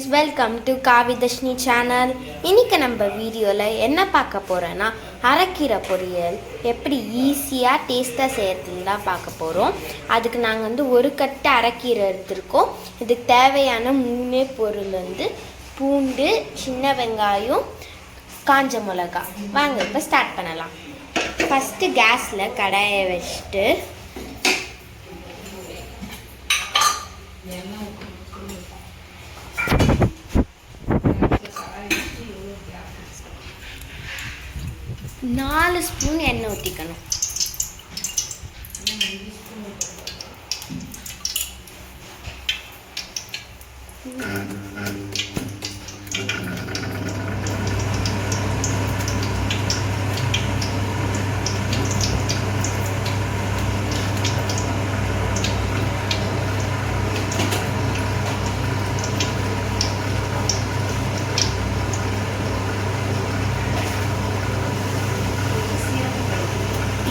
Friends, welcome to Kavidharshini channel. இன்றைக்கி நம்ம வீடியோவில் என்ன பார்க்க போகிறோன்னா அரைக்கீரை பொரியல் எப்படி ஈஸியாக டேஸ்ட்டாக செய்கிறதுன்னு தான் பார்க்க போகிறோம். அதுக்கு நாங்கள் ஒரு கட்டு அரைக்கீரை எடுத்திருக்கோம். இதுக்கு தேவையான 3 பொருள் பூண்டு, சின்ன வெங்காயம், காஞ்ச மிளகா. வாங்க இப்போ ஸ்டார்ட் பண்ணலாம். ஃபஸ்ட்டு கேஸில் கடாயை வச்சுட்டு நாலு ஸ்பூன் எண்ணெய் ஊற்றிக்கணும்.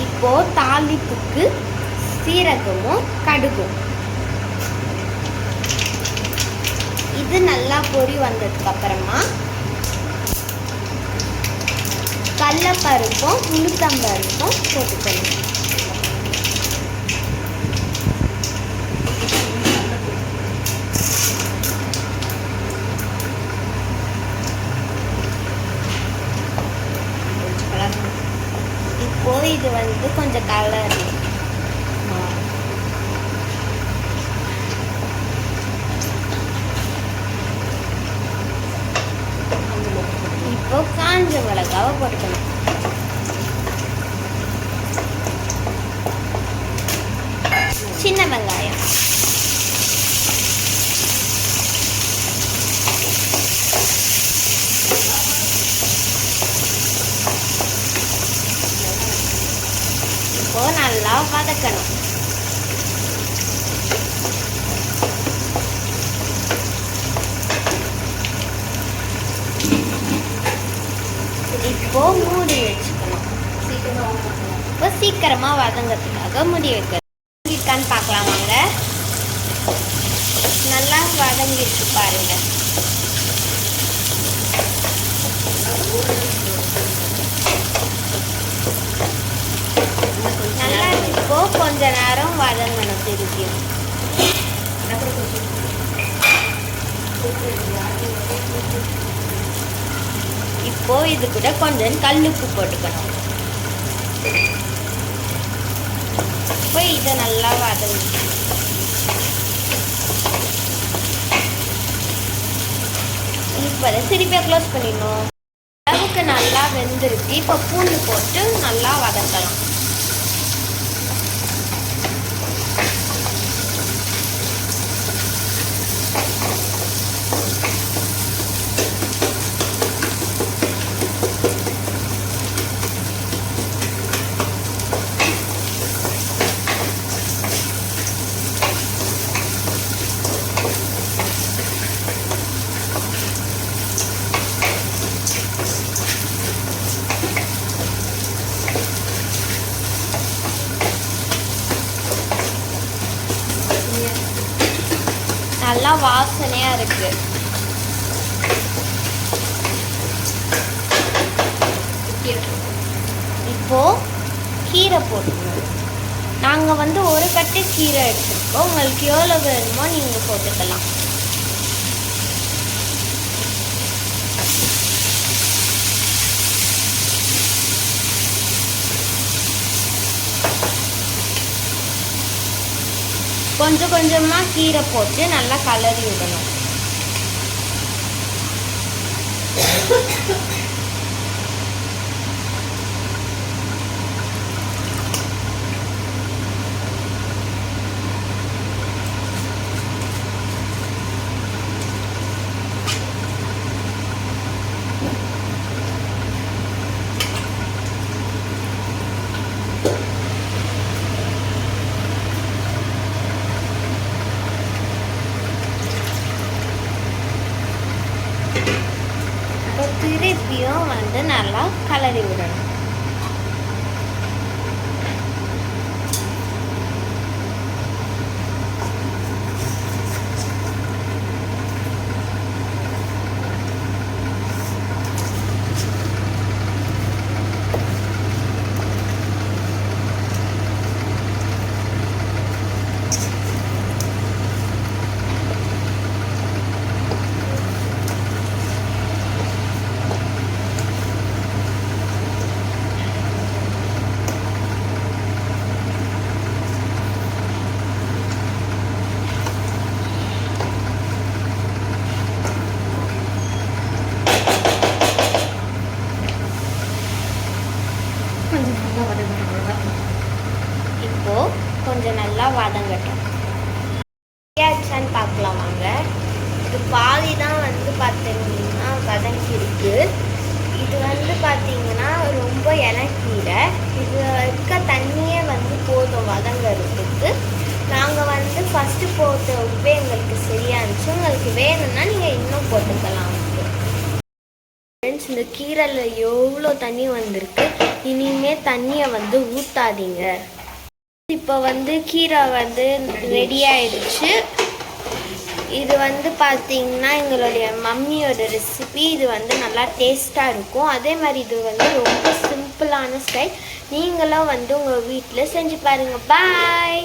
இப்போது தாளிப்புக்கு சீரகமும் கடுகும் இது நல்லா பொரி வந்ததுக்கு அப்புறமா கடலைப்பருப்பும் உளுத்தம்பருப்பும் போட்டுக்கணும். இப்போ இது கொஞ்சம் கலர் இப்போ காஞ்ச மிளகாவை போட்டுக்கணும். சின்ன வெங்காயம், இப்போ நல்லா வதக்கணும். இப்போ மூடி வச்சுக்கணும். இப்போ சீக்கிரமா வதங்கிறதுக்காக மூடி வைக்கணும். பார்க்கலாம் வாங்க. நல்லா வதங்கிட்டு பாருங்க. நல்லா இப்போ கொஞ்ச நேரம் வதங்கணும். திருப்பியும் இப்போ இது கூட கொஞ்சம் கல்லுப்பு போட்டுக்கணும். இப்போ இதை நல்லா வதங்கி இப்போ திருப்பி க்ளோஸ் பண்ணிடணும். அளவுக்கு நல்லா வெந்திருக்கு. இப்போ பூண்டு போட்டு நல்லா வதக்கலாம். நல்லா வாசனையா இருக்கு. இப்போ கீரை போட்டுக்கணும். நாங்கள் ஒரு கட்டு கீரை எடுத்துருக்கோம். உங்களுக்கு எவ்வளோ வேணுமோ நீங்கள் போட்டுக்கலாம். கொஞ்சம் கொஞ்சமாக கீரை போட்டு நல்லா கலரி விடணும். திருப்பியும் நல்லா கலரி விடணும். வதங்கட்டும். ஆச்சான்னு பார்க்கலாம் வாங்க. இது பாதி தான் வந்து பார்த்தீங்கன்னா வதங்கியிருக்கு. இது வந்து பார்த்தீங்கன்னா ரொம்ப இலக்கீரை. இது இருக்க தண்ணியே வந்து போதும் வதங்கிறதுக்கு. நாங்கள் வந்து ஃபஸ்ட்டு போட்ட உப்பே எங்களுக்கு சரியாக இருந்துச்சு. உங்களுக்கு வேணும்னா நீங்கள் இன்னும் போட்டுக்கலாம். ஃப்ரெண்ட்ஸ், இந்த கீரையில் எவ்வளோ தண்ணி வந்திருக்கு. இனிமேல் தண்ணியை வந்து ஊற்றாதீங்க. இப்போ வந்து கீரை வந்து ரெடி ஆயிடுச்சு. இது வந்து பார்த்தீங்கன்னா எங்களுடைய மம்மியோட ரெசிபி. இது வந்து நல்லா டேஸ்ட்டாக இருக்கும். அதே மாதிரி இது வந்து ரொம்ப சிம்பிளான ஸ்டைல். நீங்களும் வந்து உங்கள் வீட்டில் செஞ்சு பாருங்கள். பாய்.